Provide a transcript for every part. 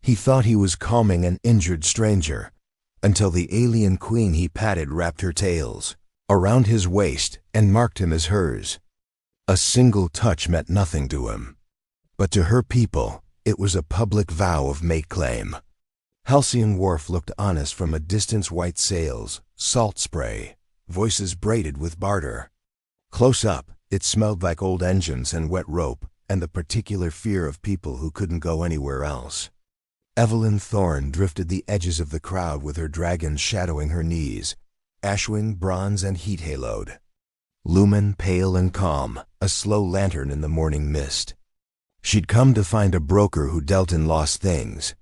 He thought he was calming an injured stranger, until the alien queen he patted wrapped her tails around his waist and marked him as hers. A single touch meant nothing to him, but to her people, it was a public vow of mate claim. Halcyon Wharf looked honest from a distance. White sails, salt spray, voices braided with barter. Close up, it smelled like old engines and wet rope, and the particular fear of people who couldn't go anywhere else. Evelyn Thorne drifted the edges of the crowd with her dragons shadowing her knees, ashwing, bronze, and heat haloed. Lumen, pale and calm, a slow lantern in the morning mist. She'd come to find a broker who dealt in lost things.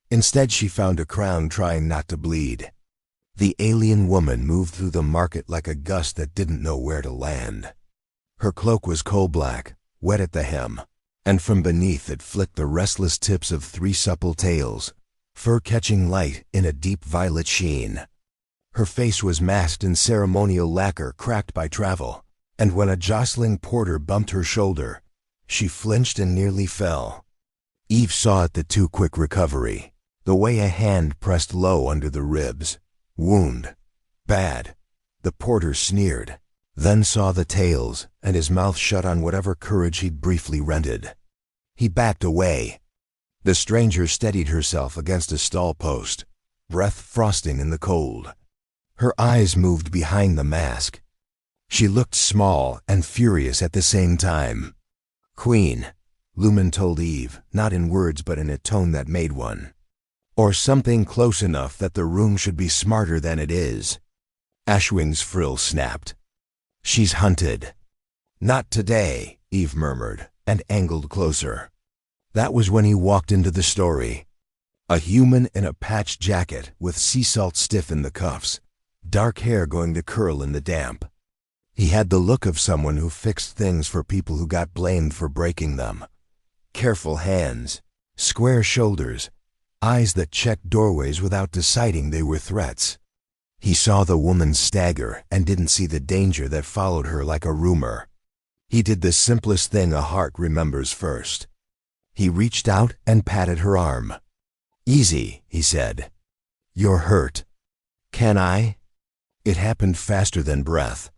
Instead, she found a crown trying not to bleed. The alien woman moved through the market like a gust that didn't know where to land. Her cloak was coal-black, wet at the hem, and from beneath it flicked the restless tips of 3 supple tails, fur catching light in a deep violet sheen. Her face was masked in ceremonial lacquer cracked by travel, and when a jostling porter bumped her shoulder, she flinched and nearly fell. Eve saw it the too quick recovery, the way a hand pressed low under the ribs. Wound. Bad. The porter sneered, then saw the tails, and his mouth shut on whatever courage he'd briefly rented. He backed away. The stranger steadied herself against a stall post, breath frosting in the cold. Her eyes moved behind the mask. She looked small and furious at the same time. "Queen," Lumen told Eve, not in words but in a tone that made one. Or something close enough that the room should be smarter than it is. Ashwing's frill snapped. "She's hunted." "Not today," Eve murmured, and angled closer. That was when he walked into the story. A human in a patched jacket with sea salt stiff in the cuffs, dark hair going to curl in the damp. He had the look of someone who fixed things for people who got blamed for breaking them. Careful hands, square shoulders, eyes that checked doorways without deciding they were threats. He saw the woman stagger and didn't see the danger that followed her like a rumor. He did the simplest thing a heart remembers first. He reached out and patted her arm. "Easy," he said. "You're hurt." "Can I?" It happened faster than breath.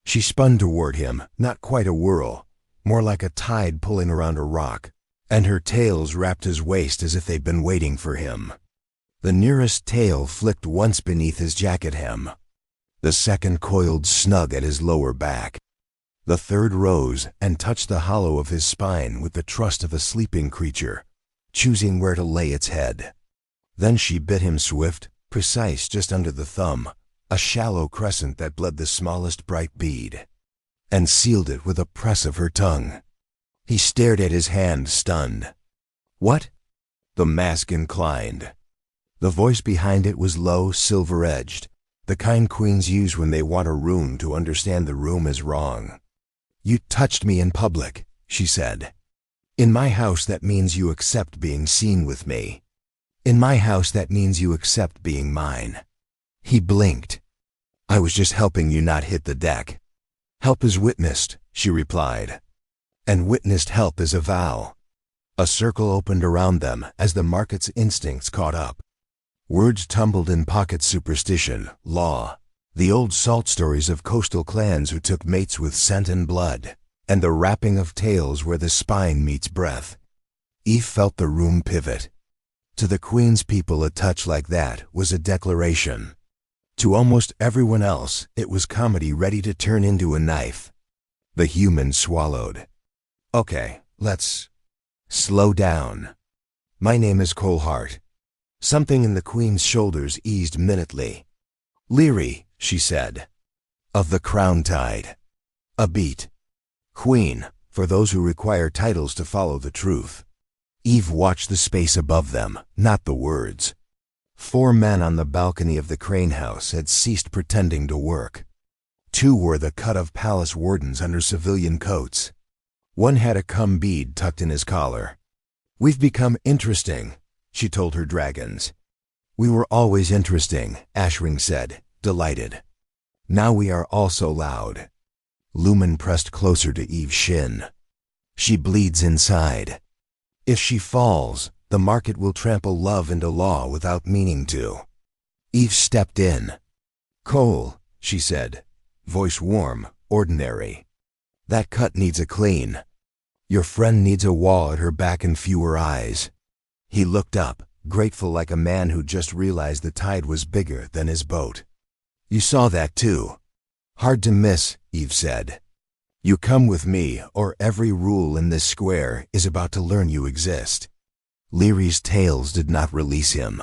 She spun toward him, not quite a whirl, more like a tide pulling around a rock, and her tails wrapped his waist as if they'd been waiting for him. The nearest tail flicked once beneath his jacket hem. The second coiled snug at his lower back. The third rose and touched the hollow of his spine with the trust of a sleeping creature, choosing where to lay its head. Then she bit him swift, precise just under the thumb, a shallow crescent that bled the smallest bright bead, and sealed it with a press of her tongue. He stared at his hand, stunned. "What?" The mask inclined. The voice behind it was low, silver-edged, the kind queens use when they want a room to understand the room is wrong. "You touched me in public," she said. "In my house that means you accept being seen with me. In my house that means you accept being mine." He blinked. "I was just helping you not hit the deck." "Help is witnessed," she replied. "And witnessed help is a vow." A circle opened around them as the market's instincts caught up. Words tumbled in pocket: superstition, law, the old salt stories of coastal clans who took mates with scent and blood, and the wrapping of tales where the spine meets breath. Eve felt the room pivot. To the Queen's people, a touch like that was a declaration. To almost everyone else, it was comedy ready to turn into a knife. The human swallowed. "Okay, let's slow down. My name is Colehart." Something in the Queen's shoulders eased minutely. "Leary," she said. "Of the Crown Tide." A beat. "Queen, for those who require titles to follow the truth." Eve watched the space above them, not the words. 4 men on the balcony of the Crane House had ceased pretending to work. 2 were the cut-of palace wardens under civilian coats. 1 had a cum bead tucked in his collar. "We've become interesting," she told her dragons. "We were always interesting," Ashwing said, delighted. "Now we are also loud." Lumen pressed closer to Eve's shin. "She bleeds inside. If she falls, The market will trample love into law without meaning to. Eve stepped in. "Cole," she said, voice warm, ordinary. "That cut needs a clean. Your friend needs a wall at her back and fewer eyes." He looked up, grateful like a man who just realized the tide was bigger than his boat. "You saw that too." "Hard to miss," Eve said. "You come with me, or every rule in this square is about to learn you exist." Leary's tales did not release him.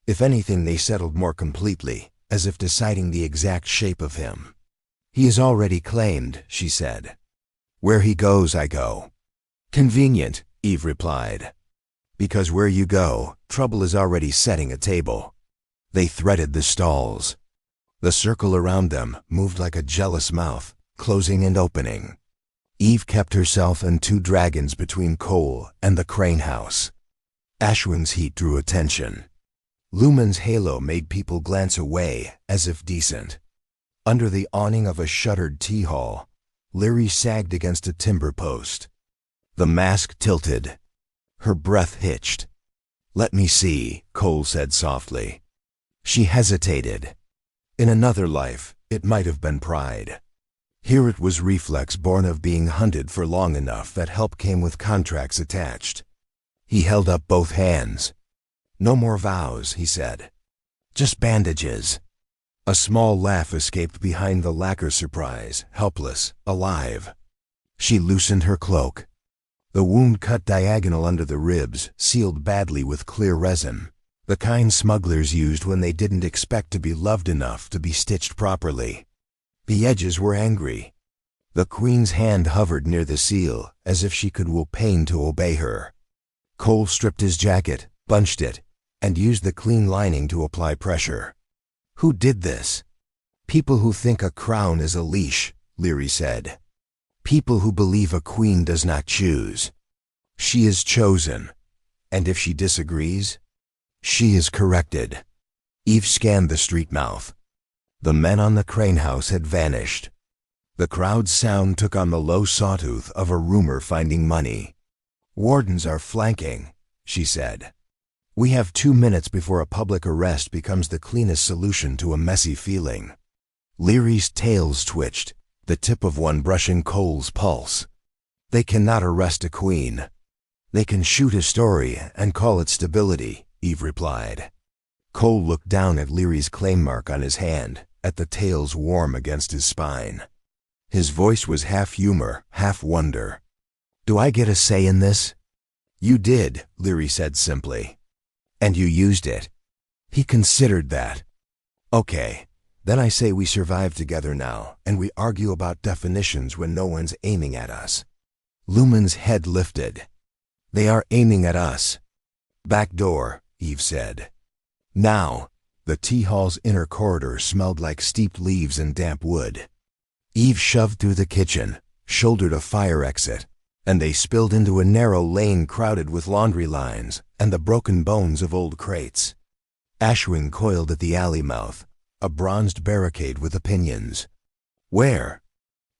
If anything, they settled more completely, as if deciding the exact shape of him. "He is already claimed," she said. "Where he goes, I go." "Convenient," Eve replied. "Because where you go, trouble is already setting a table." They threaded the stalls. The circle around them moved like a jealous mouth, closing and opening. Eve kept herself and two dragons between Cole and the crane house. Ashwin's heat drew attention. Lumen's halo made people glance away, as if decent. Under the awning of a shuttered tea hall, Leary sagged against a timber post. The mask tilted. Her breath hitched. "Let me see," Cole said softly. She hesitated. In another life, it might have been pride. Here it was reflex born of being hunted for long enough that help came with contracts attached. He held up both hands. "No more vows," he said. "Just bandages." A small laugh escaped behind the lacquer surprise, helpless, alive. She loosened her cloak. The wound cut diagonal under the ribs, sealed badly with clear resin, the kind smugglers used when they didn't expect to be loved enough to be stitched properly. The edges were angry. The Queen's hand hovered near the seal, as if she could will pain to obey her. Cole stripped his jacket, bunched it, and used the clean lining to apply pressure. "Who did this?" "People who think a crown is a leash," Leary said. "People who believe a queen does not choose. She is chosen. And if she disagrees, she is corrected." Eve scanned the street mouth. The men on the crane house had vanished. The crowd's sound took on the low sawtooth of a rumor finding money. "Wardens are flanking," she said. "We have 2 minutes before a public arrest becomes the cleanest solution to a messy feeling." Leary's tails twitched, the tip of one brushing Cole's pulse. "They cannot arrest a queen. They can shoot a story and call it stability," Eve replied. Cole looked down at Leary's claim mark on his hand, at the tails warm against his spine. His voice was half humor, half wonder. "Do I get a say in this?" "You did," Leary said simply. "And you used it." He considered that. "Okay, then I say we survive together now, and we argue about definitions when no one's aiming at us." Lumen's head lifted. "They are aiming at us." "Back door," Eve said. Now, the tea hall's inner corridor smelled like steeped leaves and damp wood. Eve shoved through the kitchen, shouldered a fire exit, and they spilled into a narrow lane crowded with laundry lines and the broken bones of old crates. Ashwin coiled at the alley mouth, a bronzed barricade with opinions. "Where?"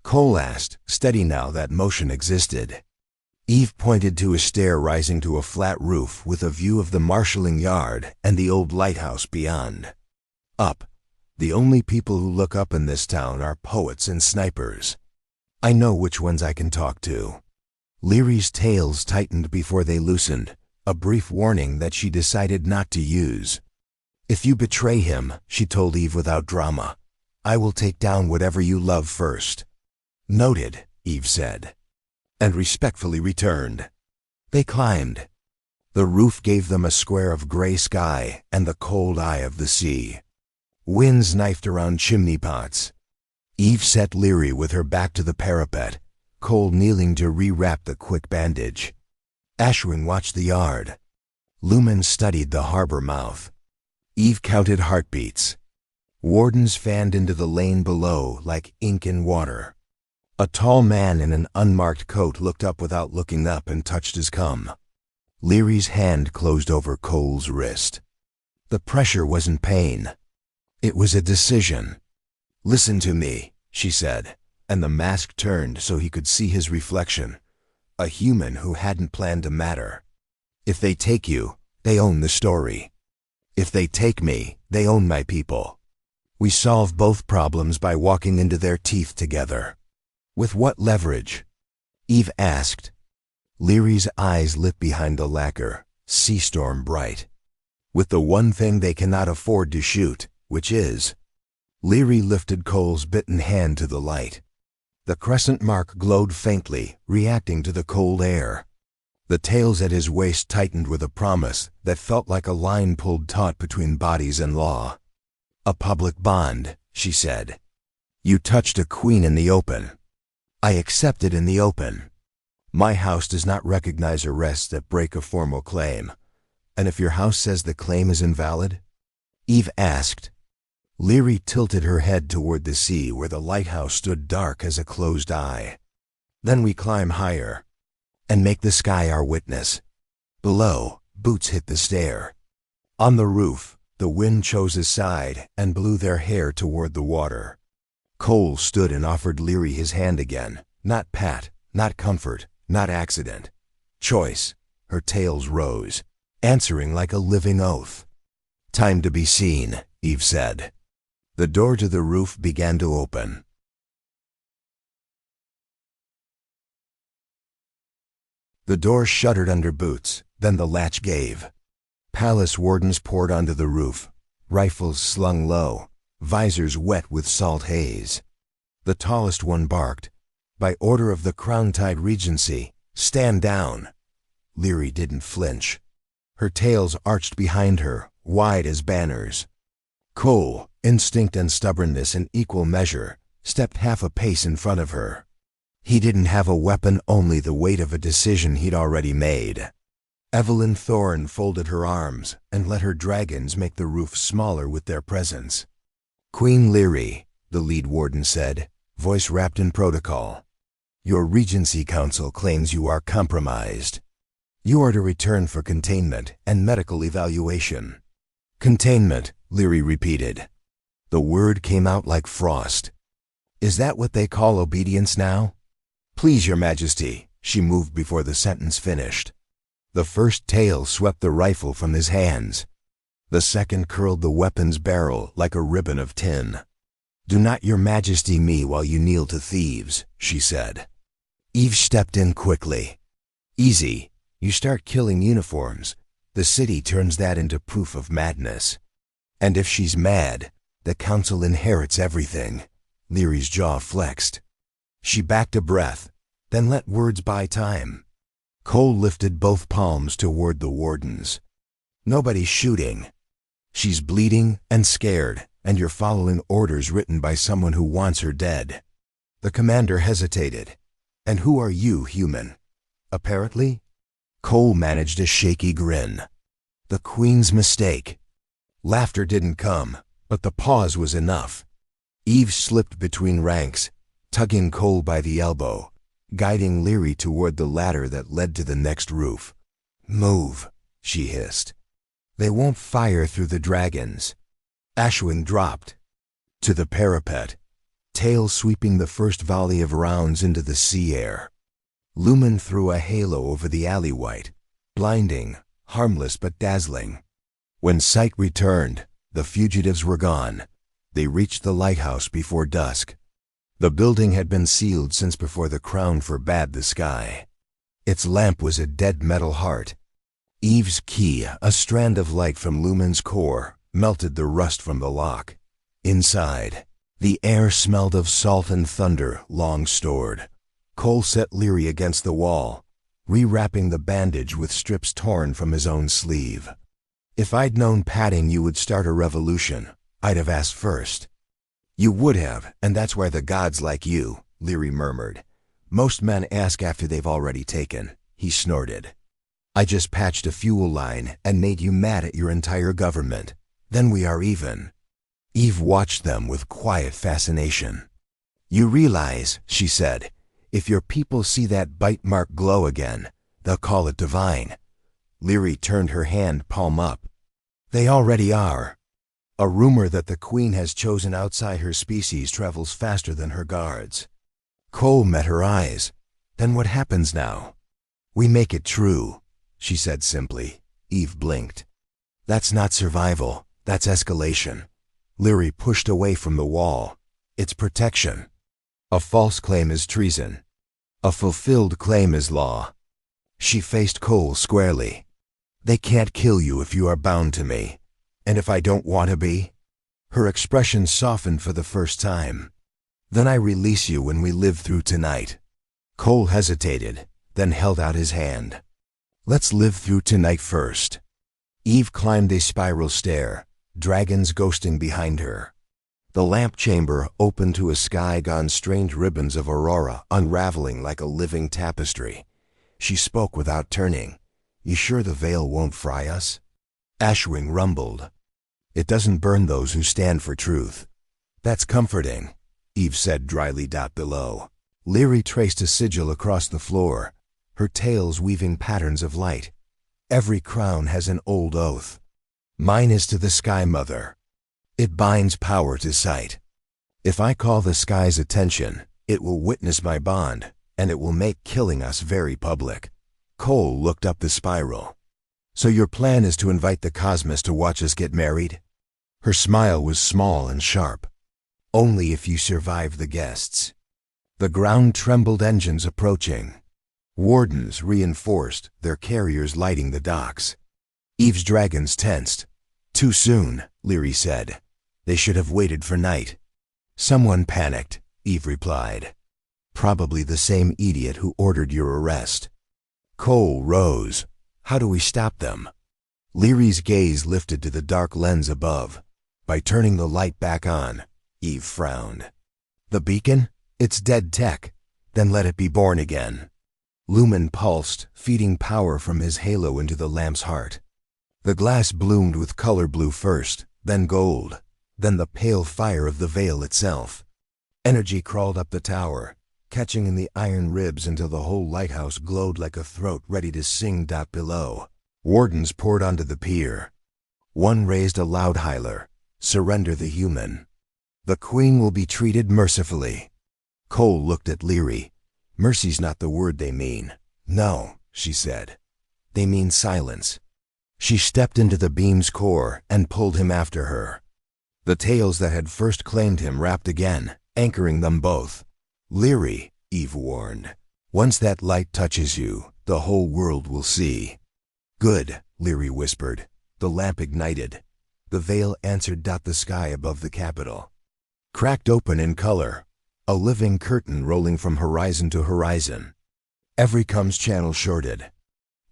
Cole asked, steady now that motion existed. Eve pointed to a stair rising to a flat roof with a view of the marshalling yard and the old lighthouse beyond. "Up. The only people who look up in this town are poets and snipers. I know which ones I can talk to." Leary's tails tightened before they loosened, a brief warning that she decided not to use. "If you betray him," she told Eve without drama, "I will take down whatever you love first." "Noted," Eve said, and respectfully returned. They climbed. The roof gave them a square of gray sky and the cold eye of the sea. Winds knifed around chimney pots. Eve set Leary with her back to the parapet, Cole kneeling to rewrap the quick bandage. Ashwin watched the yard. Lumen studied the harbor mouth. Eve counted heartbeats. Wardens fanned into the lane below like ink in water. A tall man in an unmarked coat looked up without looking up and touched his cum. Leary's hand closed over Cole's wrist. The pressure wasn't pain. It was a decision. "Listen to me," she said, and the mask turned so he could see his reflection, a human who hadn't planned to matter. If they take you, they own the story. If they take me, they own my people. We solve both problems by walking into their teeth together. With what leverage? Eve asked. Leary's eyes lit behind the lacquer, sea storm bright. With the one thing they cannot afford to shoot, which is... Leary lifted Cole's bitten hand to the light. The crescent mark glowed faintly, reacting to the cold air. The tails at his waist tightened with a promise that felt like a line pulled taut between bodies and law. A public bond, she said. You touched a queen in the open. I accept it in the open. My house does not recognize arrests that break a formal claim. And if your house says the claim is invalid? Eve asked. Leary tilted her head toward the sea where the lighthouse stood dark as a closed eye. Then we climb higher and make the sky our witness. Below, boots hit the stair. On the roof, the wind chose a side and blew their hair toward the water. Cole stood and offered Leary his hand again. Not pat, not comfort, not accident. Choice. Her tails rose, answering like a living oath. Time to be seen, Eve said. The door to the roof began to open. The door shuddered under boots, then the latch gave. Palace wardens poured onto the roof, rifles slung low, visors wet with salt haze. The tallest one barked, by order of the Crown-Tide Regency, stand down. Leary didn't flinch. Her tails arched behind her, wide as banners. Cole, instinct and stubbornness in equal measure, stepped half a pace in front of her. He didn't have a weapon, only the weight of a decision he'd already made. Evelyn Thorne folded her arms and let her dragons make the roof smaller with their presence. Queen Leary, the lead warden said, voice wrapped in protocol. Your Regency Council claims you are compromised. You are to return for containment and medical evaluation. Containment, Leary repeated. The word came out like frost. Is that what they call obedience now? Please, Your Majesty, she moved before the sentence finished. The first tail swept the rifle from his hands. The second curled the weapon's barrel like a ribbon of tin. Do not Your Majesty me while you kneel to thieves, she said. Eve stepped in quickly. Easy. You start killing uniforms. The city turns that into proof of madness. And if she's mad, the council inherits everything. Leary's jaw flexed. She backed a breath, then let words buy time. Cole lifted both palms toward the wardens. Nobody's shooting. She's bleeding and scared, and you're following orders written by someone who wants her dead. The commander hesitated. And who are you, human? Apparently? Cole managed a shaky grin. The Queen's mistake. Laughter didn't come, but the pause was enough. Eve slipped between ranks, tugging Cole by the elbow, guiding Leary toward the ladder that led to the next roof. Move, she hissed. They won't fire through the dragons. Ashwing dropped. To the parapet, tail sweeping the first volley of rounds into the sea air. Lumen threw a halo over the alley white, blinding, harmless but dazzling. When sight returned, the fugitives were gone. They reached the lighthouse before dusk. The building had been sealed since before the Crown forbade the sky. Its lamp was a dead metal heart. Eve's key, a strand of light from Lumen's core, melted the rust from the lock. Inside, the air smelled of salt and thunder long stored. Cole set Leary against the wall, rewrapping the bandage with strips torn from his own sleeve. If I'd known patting you would start a revolution, I'd have asked first. You would have, and that's why the gods like you, Leary murmured. Most men ask after they've already taken, he snorted. I just patched a fuel line and made you mad at your entire government. Then we are even. Eve watched them with quiet fascination. You realize, she said, if your people see that bite mark glow again, they'll call it divine. Leary turned her hand palm up. They already are. A rumor that the Queen has chosen outside her species travels faster than her guards. Cole met her eyes. Then what happens now? We make it true. she said simply. Eve blinked. That's not survival, that's escalation. Leary pushed away from the wall. It's protection. A false claim is treason. A fulfilled claim is law. She faced Cole squarely. They can't kill you if you are bound to me. And if I don't want to be? Her expression softened for the first time. Then I release you when we live through tonight. Cole hesitated, then held out his hand. Let's live through tonight first. Eve climbed a spiral stair, dragons ghosting behind her. The lamp chamber opened to a sky gone strange ribbons of aurora unraveling like a living tapestry. She spoke without turning. You sure the veil won't fry us? Ashwing rumbled. It doesn't burn those who stand for truth. That's comforting, Eve said dryly. Below. Leary traced a sigil across the floor, her tails weaving patterns of light. Every crown has an old oath. Mine is to the Sky Mother. It binds power to sight. If I call the sky's attention, it will witness my bond, and it will make killing us very public. Cole looked up the spiral. So your plan is to invite the Cosmos to watch us get married? Her smile was small and sharp. Only if you survive the guests. The ground trembled, engines approaching. Wardens reinforced, their carriers lighting the docks. Eve's dragons tensed. Too soon, Leary said. They should have waited for night. Someone panicked, Eve replied. Probably the same idiot who ordered your arrest. Cole rose. How do we stop them? Leary's gaze lifted to the dark lens above. By turning the light back on, Eve frowned. The beacon? It's dead tech. Then let it be born again. Lumen pulsed, feeding power from his halo into the lamp's heart. The glass bloomed with color blue first, then gold, then the pale fire of the veil itself. Energy crawled up the tower, catching in the iron ribs until the whole lighthouse glowed like a throat ready to sing. Below. Wardens poured onto the pier. One raised a loud holler. Surrender the human. The Queen will be treated mercifully. Cole looked at Leary. Mercy's not the word they mean. No, she said. They mean silence. She stepped into the beam's core and pulled him after her. The tails that had first claimed him wrapped again, anchoring them both. Leary, Eve warned. Once that light touches you, the whole world will see. Good, Leary whispered. The lamp ignited. The veil answered. The sky above the Capitol cracked open in color, a living curtain rolling from horizon to horizon. Every comms channel shorted.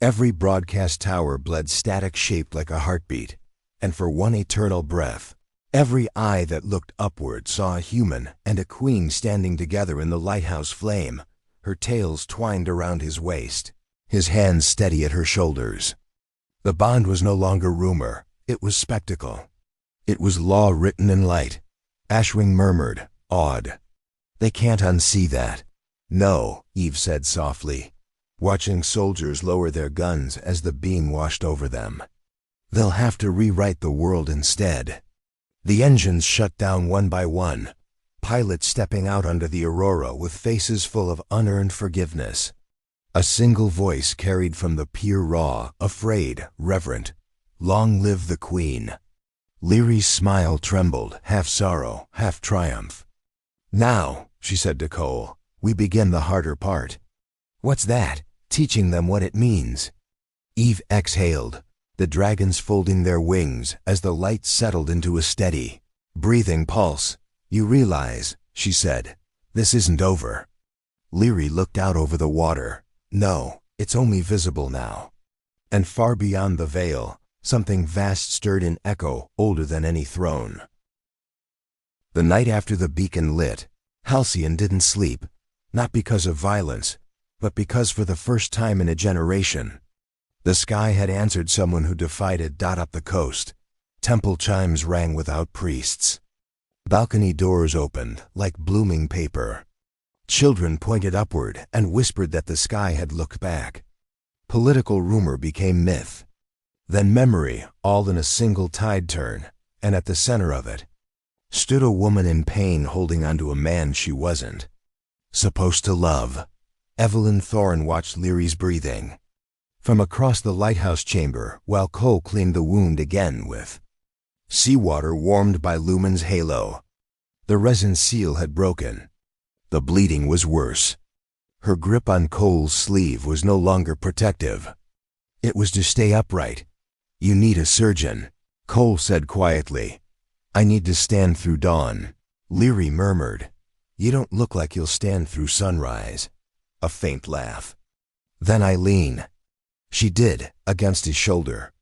Every broadcast tower bled static shaped like a heartbeat, and for one eternal breath, every eye that looked upward saw a human and a queen standing together in the lighthouse flame, her tails twined around his waist, his hands steady at her shoulders. The bond was no longer rumor, it was spectacle. It was law written in light. Ashwing murmured, awed. They can't unsee that. No, Eve said softly, watching soldiers lower their guns as the beam washed over them. They'll have to rewrite the world instead. The engines shut down one by one, pilots stepping out under the aurora with faces full of unearned forgiveness. A single voice carried from the pier raw, afraid, reverent. Long live the Queen. Leary's smile trembled, half sorrow, half triumph. Now, she said to Cole, we begin the harder part. What's that? Teaching them what it means. Eve exhaled, the dragons folding their wings as the light settled into a steady, breathing pulse. You realize, she said, this isn't over. Leary looked out over the water. No, it's only visible now. And far beyond the veil, something vast stirred in echo older than any throne. The night after the beacon lit, Halcyon didn't sleep, not because of violence, but because for the first time in a generation, the sky had answered someone who defied it. Up the coast, temple chimes rang without priests. Balcony doors opened like blooming paper. Children pointed upward and whispered that the sky had looked back. Political rumor became myth. Then memory, all in a single tide turn, and at the center of it stood a woman in pain holding onto a man she wasn't supposed to love. Evelyn Thorne watched Leary's breathing. from across the lighthouse chamber, while Cole cleaned the wound again with seawater warmed by Lumen's halo. The resin seal had broken. The bleeding was worse. Her grip on Cole's sleeve was no longer protective. It was to stay upright. "You need a surgeon," Cole said quietly. "I need to stand through dawn." Leary murmured, "You don't look like you'll stand through sunrise." A faint laugh. Then Eileen. She did, against his shoulder.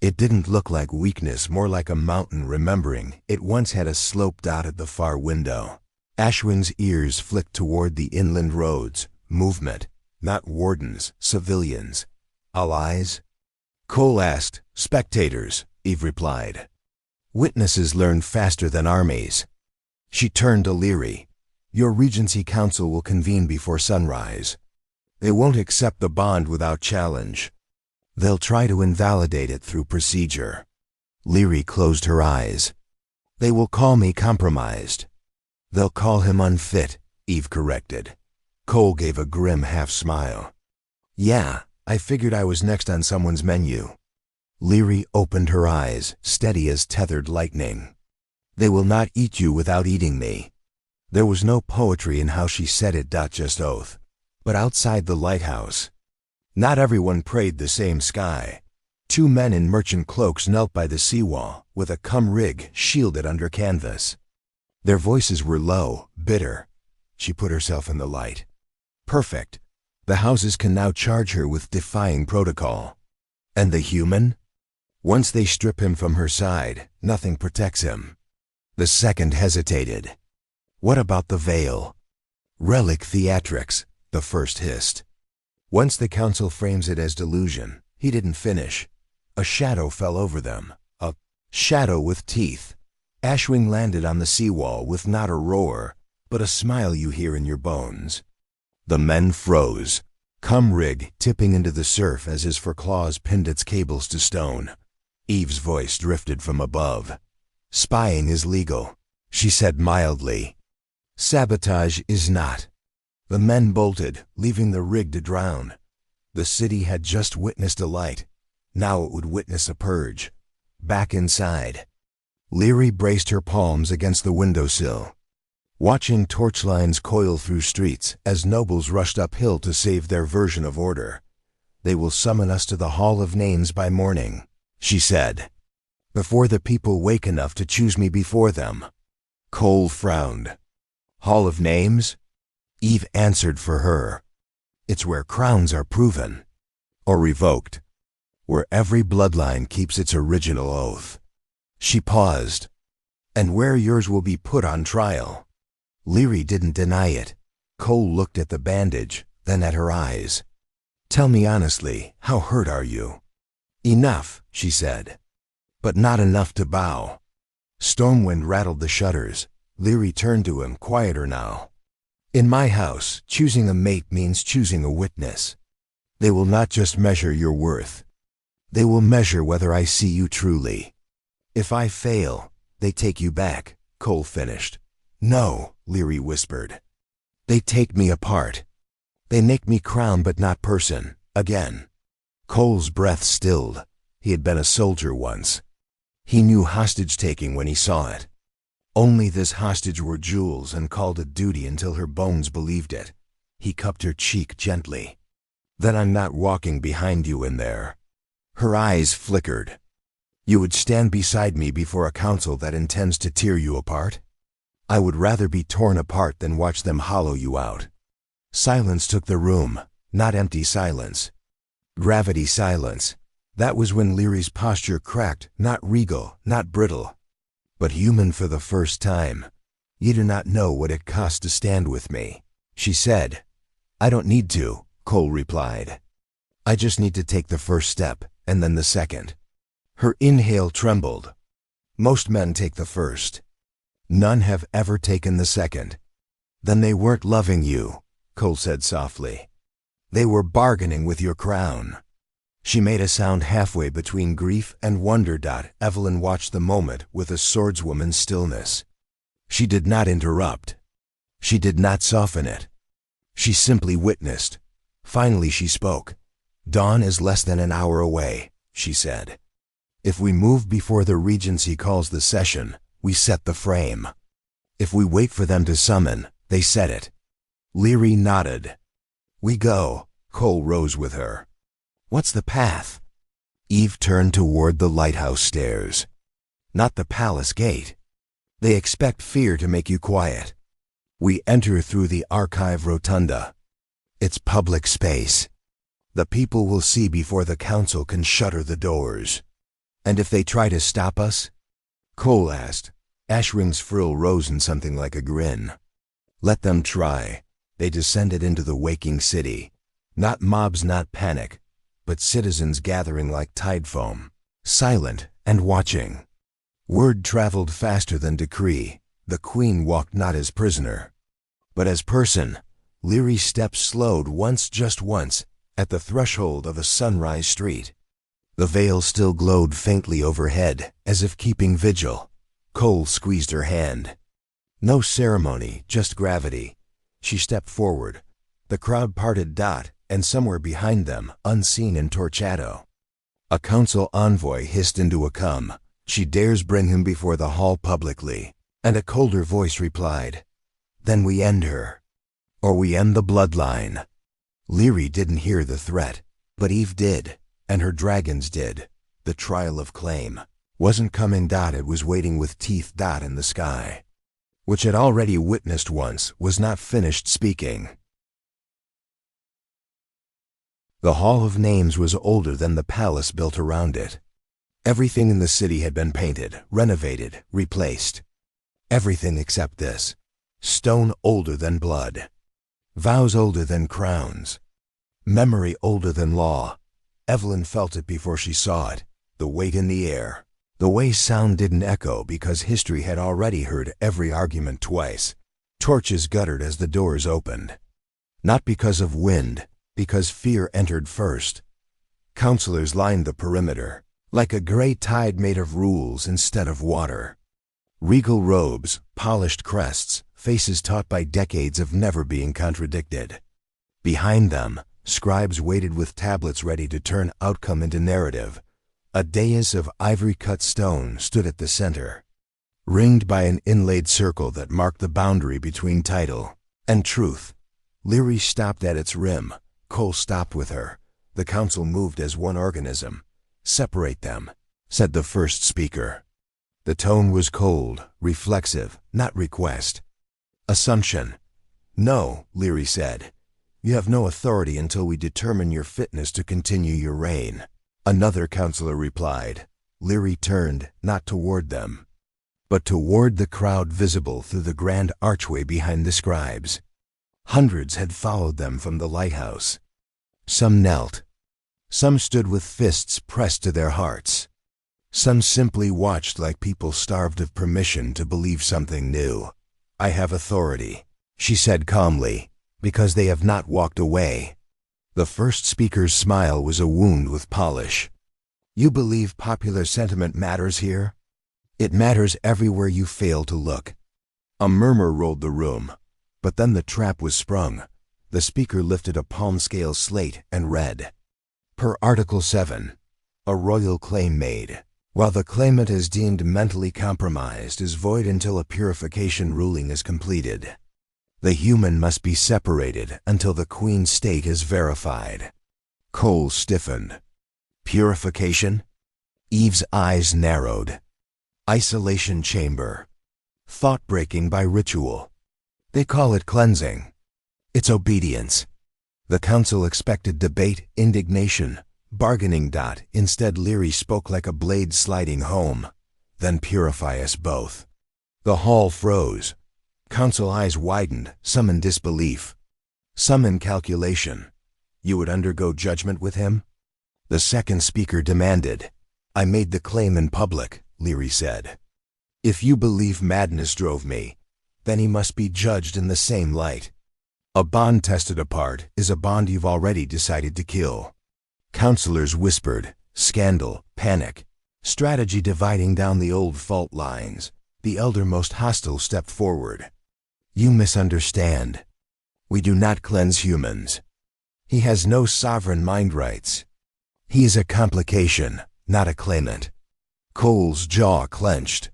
It didn't look like weakness, more like a mountain remembering it once had a slope dotted the far window. Ashwin's ears flicked toward the inland roads. Movement, not wardens, civilians. "All eyes?" Cole asked. "Spectators," Eve replied. "Witnesses learn faster than armies." She turned to Leary. "Your Regency Council will convene before sunrise. They won't accept the bond without challenge. They'll try to invalidate it through procedure." Leary closed her eyes. "They will call me compromised." "They'll call him unfit," Eve corrected. Cole gave a grim half-smile. "Yeah, I figured I was next on someone's menu." Leary opened her eyes, steady as tethered lightning. "They will not eat you without eating me." There was no poetry in how she said it, just oath. But outside the lighthouse, not everyone prayed the same sky. Two men in merchant cloaks knelt by the seawall, with a cum rig shielded under canvas. Their voices were low, bitter. She put herself in the light. "Perfect. The houses can now charge her with defying protocol." "And the human?" "Once they strip him from her side, nothing protects him." The second hesitated. "What about the veil?" "Relic theatrics," the first hissed. "Once the council frames it as delusion." He didn't finish. A shadow fell over them. A shadow with teeth. Ashwing landed on the seawall with not a roar, but a smile you hear in your bones. The men froze. Cum rig tipping into the surf as his fur claws pinned its cables to stone. Eve's voice drifted from above. "Spying is legal," she said mildly. "Sabotage is not." The men bolted, leaving the rig to drown. The city had just witnessed a light. Now it would witness a purge. Back inside, Leary braced her palms against the windowsill, watching torchlines coil through streets as nobles rushed uphill to save their version of order. "They will summon us to the Hall of Names by morning," she said, "before the people wake enough to choose me before them." Cole frowned. "Hall of Names?" Eve answered for her. "It's where crowns are proven, or revoked, where every bloodline keeps its original oath." She paused. "And where yours will be put on trial." Leary didn't deny it. Cole looked at the bandage, then at her eyes. "Tell me honestly, how hurt are you?" "Enough," she said, "but not enough to bow." Stormwind rattled the shutters. Leary turned to him, quieter now. "In my house, choosing a mate means choosing a witness. They will not just measure your worth. They will measure whether I see you truly. If I fail, they take you back," Cole finished. "No," Leary whispered. "They take me apart. They make me crown but not person, again." Cole's breath stilled. He had been a soldier once. He knew hostage-taking when he saw it. Only this hostage were jewels and called it duty until her bones believed it. He cupped her cheek gently. "Then I'm not walking behind you in there." Her eyes flickered. "You would stand beside me before a council that intends to tear you apart?" "I would rather be torn apart than watch them hollow you out." Silence took the room, not empty silence. Gravity silence. That was when Leary's posture cracked, not regal, not brittle, but human for the first time. "You do not know what it costs to stand with me," she said. "I don't need to," Cole replied. "I just need to take the first step, and then the second." Her inhale trembled. "Most men take the first. None have ever taken the second." "Then they weren't loving you," Cole said softly. "They were bargaining with your crown." She made a sound halfway between grief and wonder. Evelyn watched the moment with a swordswoman's stillness. She did not interrupt. She did not soften it. She simply witnessed. Finally she spoke. Dawn is less than an hour away, she said. If we move before the Regency calls the session, we set the frame. If we wait for them to summon, they set it. Leary nodded. We go. Cole rose with her. What's the path? Eve turned toward the lighthouse stairs. Not the palace gate. They expect fear to make you quiet. We enter through the archive rotunda. It's public space. The people will see before the council can shutter the doors. And if they try to stop us? Cole asked. Ashring's frill rose in something like a grin. Let them try. They descended into the waking city. Not mobs, not panic, but citizens gathering like tide foam, silent and watching. Word traveled faster than decree. The Queen walked not as prisoner, but as person. Leary's steps slowed once, just once, at the threshold of a sunrise street. The veil still glowed faintly overhead, as if keeping vigil. Cole squeezed her hand. No ceremony, just gravity. She stepped forward. The crowd parted, and somewhere behind them, unseen in torch shadow, a council envoy hissed into a come. She dares bring him before the hall publicly. And a colder voice replied, then we end her. Or we end the bloodline. Leary didn't hear the threat, but Eve did, and her dragons did. The trial of claim wasn't coming. It was waiting with teeth. In the sky, which had already witnessed once, was not finished speaking. The Hall of Names was older than the palace built around it. Everything in the city had been painted, renovated, replaced. Everything except this. Stone older than blood. Vows older than crowns. Memory older than law. Evelyn felt it before she saw it, the weight in the air. The way sound didn't echo because history had already heard every argument twice. Torches guttered as the doors opened. Not because of wind, because fear entered first. Counselors lined the perimeter, like a gray tide made of rules instead of water. Regal robes, polished crests, faces taught by decades of never being contradicted. Behind them, scribes waited with tablets ready to turn outcome into narrative. A dais of ivory-cut stone stood at the center, ringed by an inlaid circle that marked the boundary between title and truth. Leary stopped at its rim. Cole stopped with her. The council moved as one organism. Separate them, said the first speaker. The tone was cold, reflexive, not request. Assumption. No, Leary said. You have no authority until we determine your fitness to continue your reign. Another counselor replied. Leary turned, not toward them, but toward the crowd visible through the grand archway behind the scribes. Hundreds had followed them from the lighthouse. Some knelt. Some stood with fists pressed to their hearts. Some simply watched like people starved of permission to believe something new. I have authority, she said calmly, because they have not walked away. The first speaker's smile was a wound with polish. You believe popular sentiment matters here? It matters everywhere you fail to look. A murmur rolled the room, but then the trap was sprung. The speaker lifted a palm-scale slate and read, per Article 7, a royal claim made, while the claimant is deemed mentally compromised, is void until a purification ruling is completed. The human must be separated until the Queen's state is verified. Cole stiffened. Purification? Eve's eyes narrowed. Isolation chamber. Thought-breaking by ritual. They call it cleansing. It's obedience. The council expected debate, indignation, bargaining. Instead, Leary spoke like a blade sliding home. Then purify us both. The hall froze. Council eyes widened, some in disbelief, some in calculation. You would undergo judgment with him? The second speaker demanded. I made the claim in public, Leary said. If you believe madness drove me, then he must be judged in the same light. A bond tested apart is a bond you've already decided to kill. Counselors whispered, scandal, panic, strategy dividing down the old fault lines. The elder most hostile stepped forward. You misunderstand. We do not cleanse humans. He has no sovereign mind rights. He is a complication, not a claimant. Cole's jaw clenched.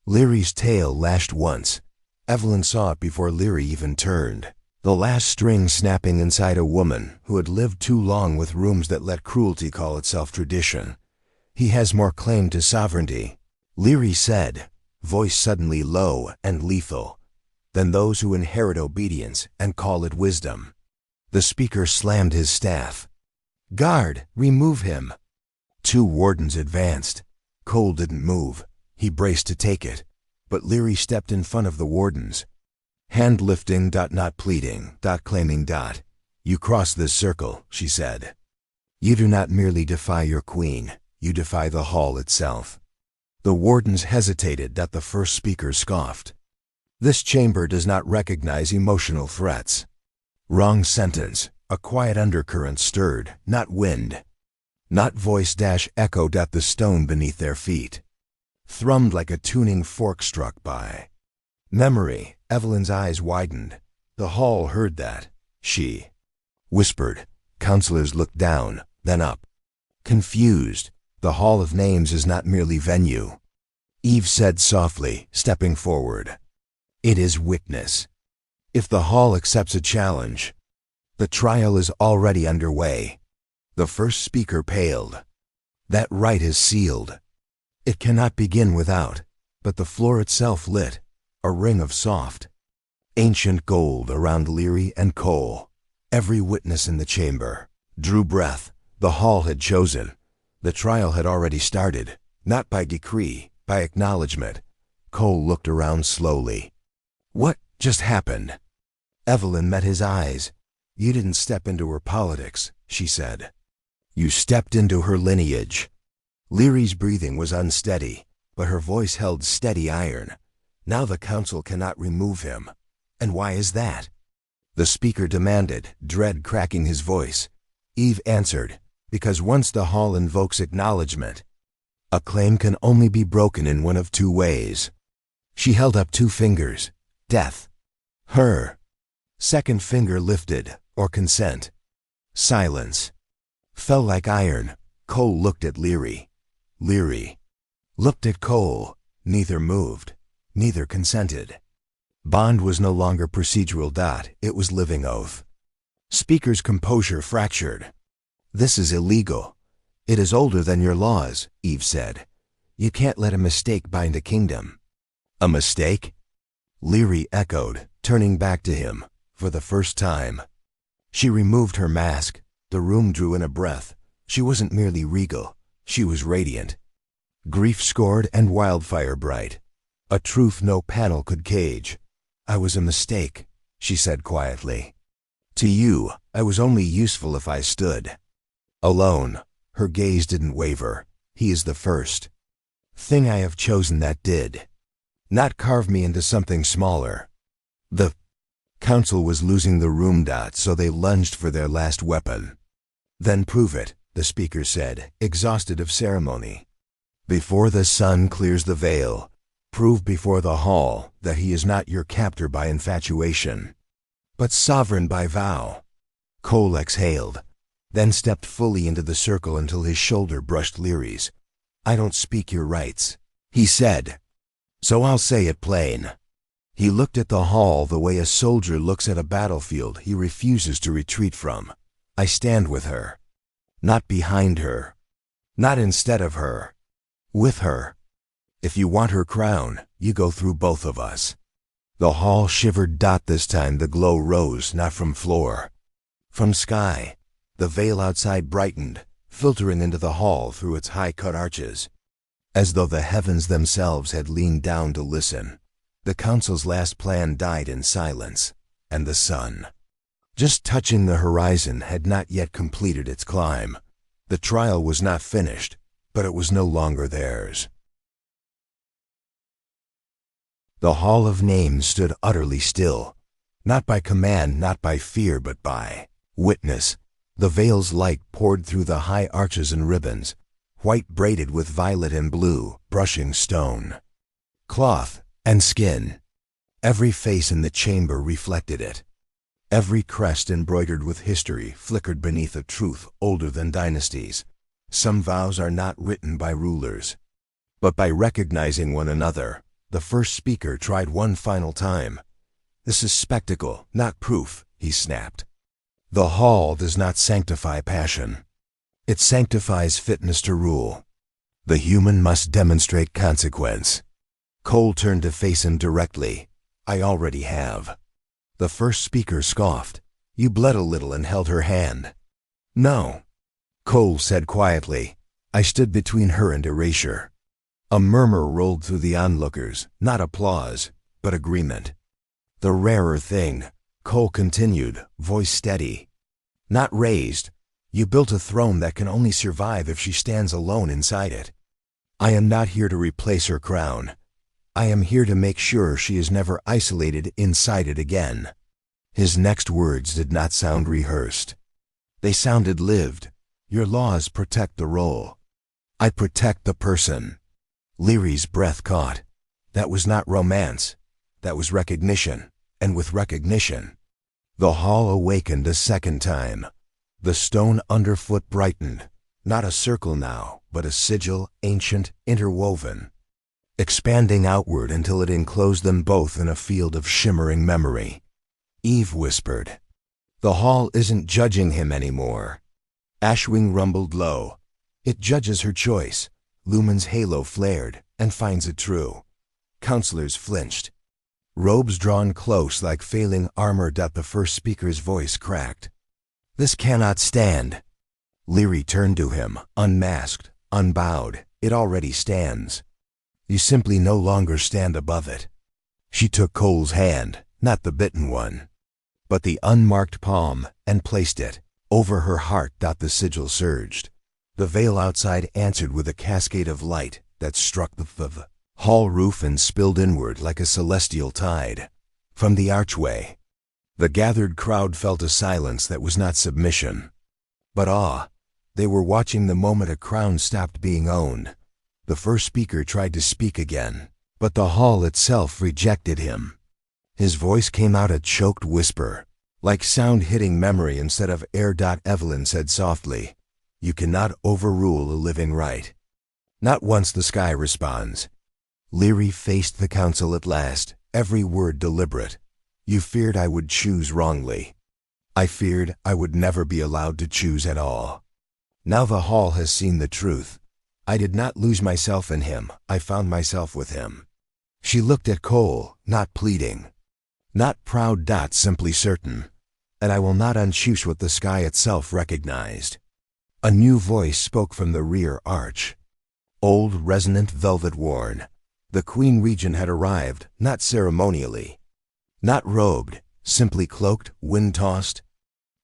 Leary's tail lashed once. Evelyn saw it before Leary even turned. The last string snapping inside a woman who had lived too long with rooms that let cruelty call itself tradition. He has more claim to sovereignty, Leary said, voice suddenly low and lethal, than those who inherit obedience and call it wisdom. The speaker slammed his staff. "Guard, remove him." 2 wardens advanced. Cole didn't move. He braced to take it, but Leary stepped in front of the wardens. "Hand lifting, not pleading, claiming. You cross this circle," she said. "You do not merely defy your queen, you defy the hall itself." The wardens hesitated. The first speaker scoffed. "This chamber does not recognize emotional threats." Wrong sentence. A quiet undercurrent stirred, not wind. Not voice echoed at the stone beneath their feet. Thrummed like a tuning fork struck by. Memory. Evelyn's eyes widened. The hall heard that. She whispered. Counselors looked down, then up. Confused. The Hall of Names is not merely venue. Eve said softly, stepping forward. It is witness. If the hall accepts a challenge, the trial is already underway. The first speaker paled. That right is sealed. It cannot begin without, but the floor itself lit, a ring of soft, ancient gold around Leary and Cole. Every witness in the chamber drew breath. The hall had chosen. The trial had already started, not by decree, by acknowledgement. Cole looked around slowly. What just happened? Evelyn met his eyes. You didn't step into her politics, she said. You stepped into her lineage. Leary's breathing was unsteady, but her voice held steady iron. Now the council cannot remove him. And why is that? The speaker demanded, dread cracking his voice. Eve answered, because once the hall invokes acknowledgement, a claim can only be broken in one of 2 ways. She held up 2 fingers. Death. Her second finger lifted, or consent. Silence. Fell like iron. Cole looked at Leary. Leary looked at Cole. Neither moved. Neither consented. Bond was no longer procedural. It was living oath. Speaker's composure fractured. This is illegal. It is older than your laws, Eve said. You can't let a mistake bind a kingdom. A mistake? Leary echoed, turning back to him, for the first time. She removed her mask. The room drew in a breath. She wasn't merely regal. She was radiant. Grief-scored and wildfire bright. A truth no panel could cage. I was a mistake, she said quietly. To you, I was only useful if I stood alone. Her gaze didn't waver. He is the first thing I have chosen that did not carve me into something smaller. The council was losing the room. So they lunged for their last weapon. Then prove it, the speaker said, exhausted of ceremony. Before the sun clears the veil, prove before the hall that he is not your captor by infatuation, but sovereign by vow. Cole exhaled, then stepped fully into the circle until his shoulder brushed Leary's. I don't speak your rights, he said, so I'll say it plain. He looked at the hall the way a soldier looks at a battlefield he refuses to retreat from. I stand with her. Not behind her. Not instead of her. With her. If you want her crown, you go through both of us. The hall shivered. This time the glow rose not from floor, from sky. The veil outside brightened, filtering into the hall through its high-cut arches, as though the heavens themselves had leaned down to listen. The council's last plan died in silence, and the sun, just touching the horizon, had not yet completed its climb. The trial was not finished, but it was no longer theirs. The Hall of Names stood utterly still, not by command, not by fear, but by witness. The veil's light poured through the high arches and ribbons, white braided with violet and blue, brushing stone, cloth, and skin. Every face in the chamber reflected it. Every crest embroidered with history flickered beneath a truth older than dynasties. Some vows are not written by rulers, but by recognizing one another. The first speaker tried one final time. "This is spectacle, not proof," he snapped. "The hall does not sanctify passion. It sanctifies fitness to rule. The human must demonstrate consequence." Cole turned to face him directly. "I already have." The first speaker scoffed. "You bled a little and held her hand." "No," Cole said quietly. "I stood between her and erasure." A murmur rolled through the onlookers, not applause, but agreement. "The rarer thing," Cole continued, voice steady. "Not raised. You built a throne that can only survive if she stands alone inside it. I am not here to replace her crown. I am here to make sure she is never isolated inside it again." His next words did not sound rehearsed. They sounded lived. "Your laws protect the role. I protect the person." Leary's breath caught. That was not romance. That was recognition. And with recognition, the hall awakened a second time. The stone underfoot brightened. Not a circle now, but a sigil, ancient, interwoven, expanding outward until it enclosed them both in a field of shimmering memory. Eve whispered. "The hall isn't judging him anymore." Ashwing rumbled low. "It judges her choice." Lumen's halo flared, and finds it true. Counselors flinched. Robes drawn close like failing armor. The first speaker's voice cracked. "This cannot stand." Leary turned to him, unmasked, unbowed. "It already stands. You simply no longer stand above it." She took Cole's hand, not the bitten one, but the unmarked palm, and placed it over her heart. The sigil surged. The veil outside answered with a cascade of light that struck the hall roof and spilled inward like a celestial tide. From the archway, the gathered crowd felt a silence that was not submission, but awe. They were watching the moment a crown stopped being owned. The first speaker tried to speak again, but the hall itself rejected him. His voice came out a choked whisper, like sound hitting memory instead of air. Evelyn said softly, "You cannot overrule a living right. Not once the sky responds." Leary faced the council at last, every word deliberate. "You feared I would choose wrongly. I feared I would never be allowed to choose at all. Now the hall has seen the truth. I did not lose myself in him, I found myself with him." She looked at Cole, not pleading, not proud. Simply certain. "And I will not unchoose what the sky itself recognized." A new voice spoke from the rear arch. Old, resonant, velvet-worn. The Queen Regent had arrived, not ceremonially, not robed, simply cloaked, wind-tossed,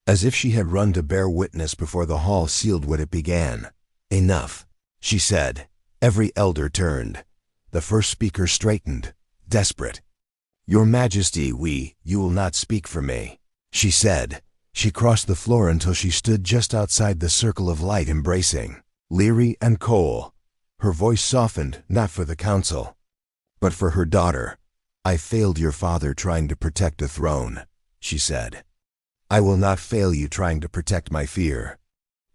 as if she had run to bear witness before the hall sealed what it began. "Enough," she said. Every elder turned. The first speaker straightened, desperate. "Your Majesty, you will not speak for me," she said. She crossed the floor until she stood just outside the circle of light, embracing Leary and Cole. Her voice softened, not for the council, but for her daughter. "I failed your father trying to protect a throne," she said. "I will not fail you trying to protect my fear."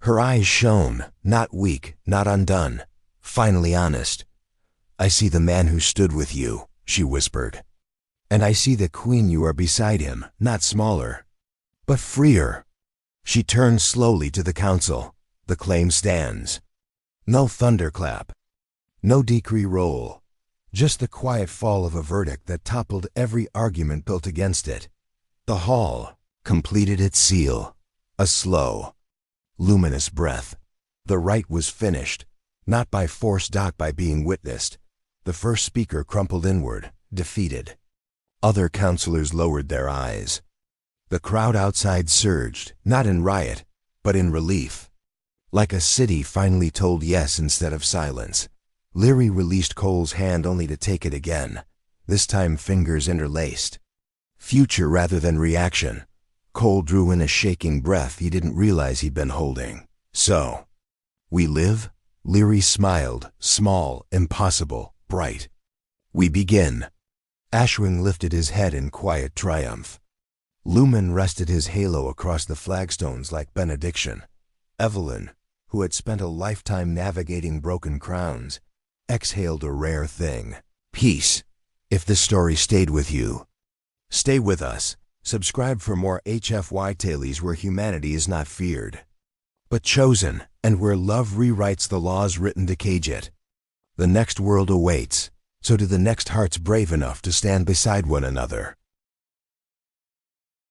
Her eyes shone, not weak, not undone, finally honest. "I see the man who stood with you," she whispered. "And I see the queen you are beside him, not smaller, but freer." She turned slowly to the council. "The claim stands." No thunderclap, no decree roll, just the quiet fall of a verdict that toppled every argument built against it. The hall completed its seal, a slow, luminous breath. The rite was finished, not by force. By being witnessed. The first speaker crumpled inward, defeated. Other counselors lowered their eyes. The crowd outside surged, not in riot, but in relief. Like a city finally told yes instead of silence. Leary released Cole's hand only to take it again, this time fingers interlaced. Future rather than reaction. Cole drew in a shaking breath he didn't realize he'd been holding. "So, we live?" Leary smiled, small, impossible, bright. "We begin." Ashwing lifted his head in quiet triumph. Lumen rested his halo across the flagstones like benediction. Evelyn, who had spent a lifetime navigating broken crowns, exhaled a rare thing: peace. If this story stayed with you, stay with us. Subscribe for more HFY tales where humanity is not feared, but chosen, and where love rewrites the laws written to cage it. The next world awaits, so do the next hearts brave enough to stand beside one another.